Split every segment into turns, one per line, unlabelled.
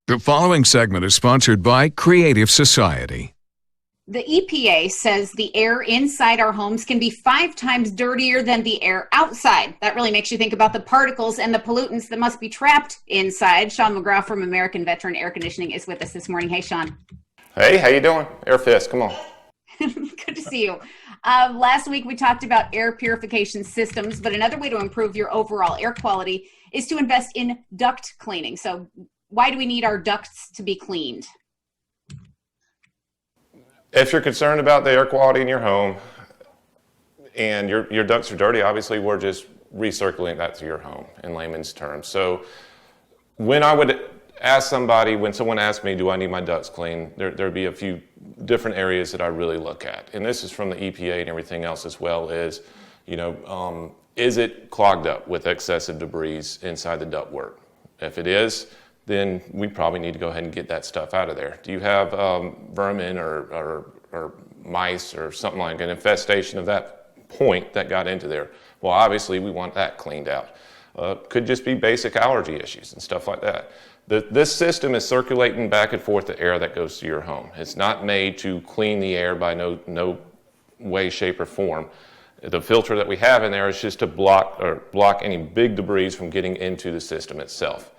The following segment is sponsored by Creative Society.
The EPA says the air inside our homes can be 5 times dirtier than the air outside. That really makes you think about the particles and the pollutants that must be trapped inside. Sean McGraw from American Veteran Air Conditioning is with us this morning. Hey, Sean.
Hey, how you doing? Air Fist, come on.
Good to see you. Last week we talked about air purification systems, but another way to improve your overall air quality is to invest in duct cleaning. So why do we need our ducts to be cleaned?
If you're concerned about the air quality in your home and your ducts are dirty, obviously we're just recirculating that to your home in layman's terms. So when I would ask somebody, when someone asks me, do I need my ducts cleaned, there'd be a few different areas that I really look at. And this is from the EPA and everything else as well as, is it clogged up with excessive debris inside the ductwork? If it is, then we probably need to go ahead and get that stuff out of there. Do you have vermin or mice or something like an infestation of that point that got into there? Well, obviously we want that cleaned out. Could just be basic allergy issues and stuff like that. This system is circulating back and forth the air that goes to your home. It's not made to clean the air by no way, shape, or form. The filter that we have in there is just to block any big debris from getting into the system itself.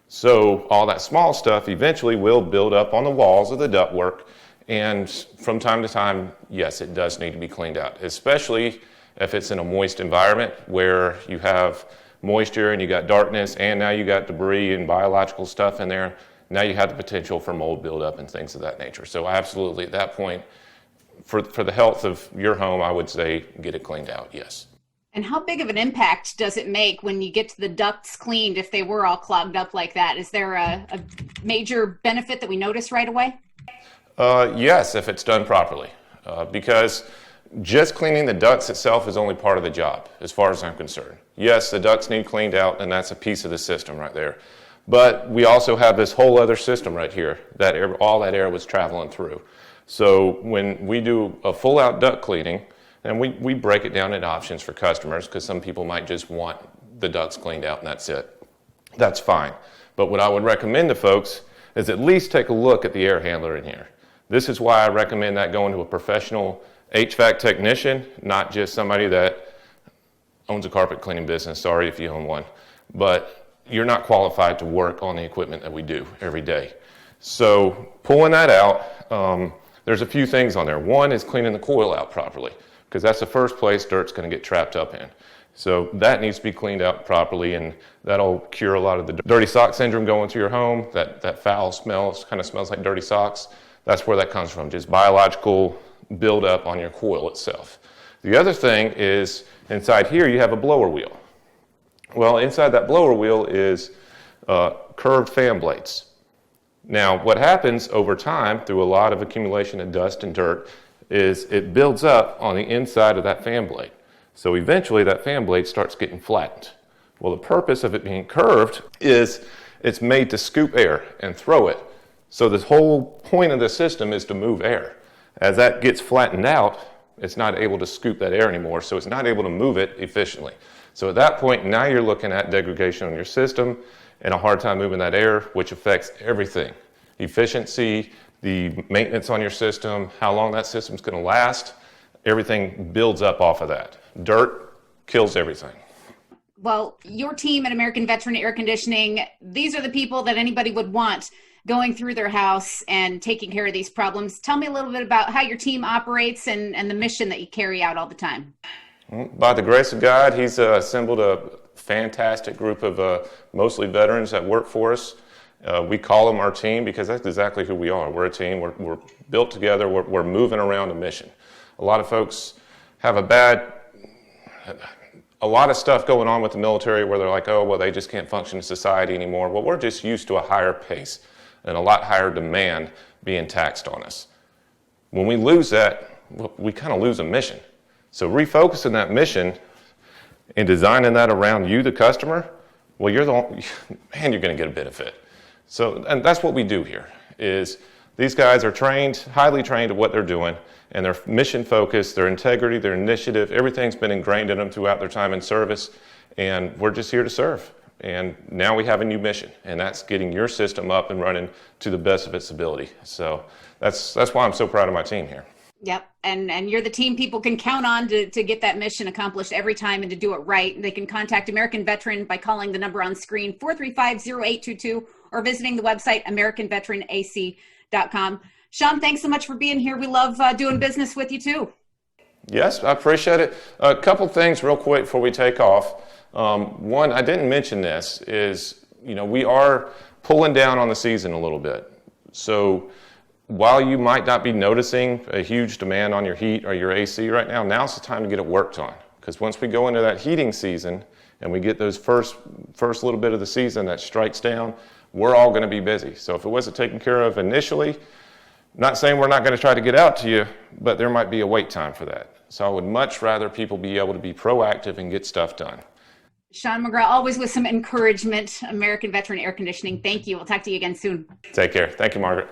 So all that small stuff eventually will build up on the walls of the ductwork, and from time to time, yes, it does need to be cleaned out, especially if it's in a moist environment where you have moisture and you got darkness and now you got debris and biological stuff in there. Now you have the potential for mold buildup and things of that nature. So absolutely at that point, for the health of your home, I would say get it cleaned out, yes.
And how big of an impact does it make when you get to the ducts cleaned if they were all clogged up like that? Is there a major benefit that we notice right away?
Yes, if it's done properly. Because just cleaning the ducts itself is only part of the job, as far as I'm concerned. Yes, the ducts need cleaned out, and that's a piece of the system right there. But we also have this whole other system right here that all that air was traveling through. So when we do a full-out duct cleaning, and we break it down into options for customers because some people might just want the ducts cleaned out and that's it. That's fine. But what I would recommend to folks is at least take a look at the air handler in here. This is why I recommend that going to a professional HVAC technician, not just somebody that owns a carpet cleaning business. Sorry if you own one. But you're not qualified to work on the equipment that we do every day. So pulling that out, there's a few things on there. One is cleaning the coil out properly, because that's the first place dirt's going to get trapped up in. So that needs to be cleaned out properly, and that'll cure a lot of the dirty sock syndrome going through your home. That foul smell, kind of smells like dirty socks. That's where that comes from, just biological buildup on your coil itself. The other thing is inside here you have a blower wheel. Well, inside that blower wheel is curved fan blades. Now, what happens over time through a lot of accumulation of dust and dirt is it builds up on the inside of that fan blade. So eventually that fan blade starts getting flattened. Well, the purpose of it being curved is it's made to scoop air and throw it. So this whole point of the system is to move air. As that gets flattened out, it's not able to scoop that air anymore, so it's not able to move it efficiently. So at that point, now you're looking at degradation on your system and a hard time moving that air, which affects everything. Efficiency, the maintenance on your system, how long that system's going to last, everything builds up off of that. Dirt kills everything.
Well, your team at American Veteran Air Conditioning, these are the people that anybody would want going through their house and taking care of these problems. Tell me a little bit about how your team operates and the mission that you carry out all the time.
By the grace of God, he's assembled a fantastic group of mostly veterans that work for us. We call them our team because that's exactly who we are. We're a team. We're built together. We're moving around a mission. A lot of folks have a lot of stuff going on with the military where they're like, oh, well, they just can't function in society anymore. Well, we're just used to a higher pace and a lot higher demand being taxed on us. When we lose that, we kind of lose a mission. So refocusing that mission and designing that around you, the customer, well, you're going to get a benefit. So, and that's what we do here, is these guys are trained, highly trained at what they're doing, and their mission focus, their integrity, their initiative, everything's been ingrained in them throughout their time in service, and we're just here to serve. And now we have a new mission, and that's getting your system up and running to the best of its ability. So that's why I'm so proud of my team here.
Yep. And you're the team people can count on to get that mission accomplished every time and to do it right. They can contact American Veteran by calling the number on screen, 435-0822, or visiting the website, AmericanVeteranAC.com. Sean, thanks so much for being here. We love doing business with you too.
Yes, I appreciate it. A couple things real quick before we take off. One, I didn't mention this, is, we are pulling down on the season a little bit. So while you might not be noticing a huge demand on your heat or your AC right now, now's the time to get it worked on. Because once we go into that heating season and we get those first little bit of the season that strikes down, we're all going to be busy. So if it wasn't taken care of initially, not saying we're not going to try to get out to you, but there might be a wait time for that. So I would much rather people be able to be proactive and get stuff done.
Sean McGraw, always with some encouragement. American Veteran Air Conditioning. Thank you. We'll talk to you again soon.
Take care. Thank you, Margaret.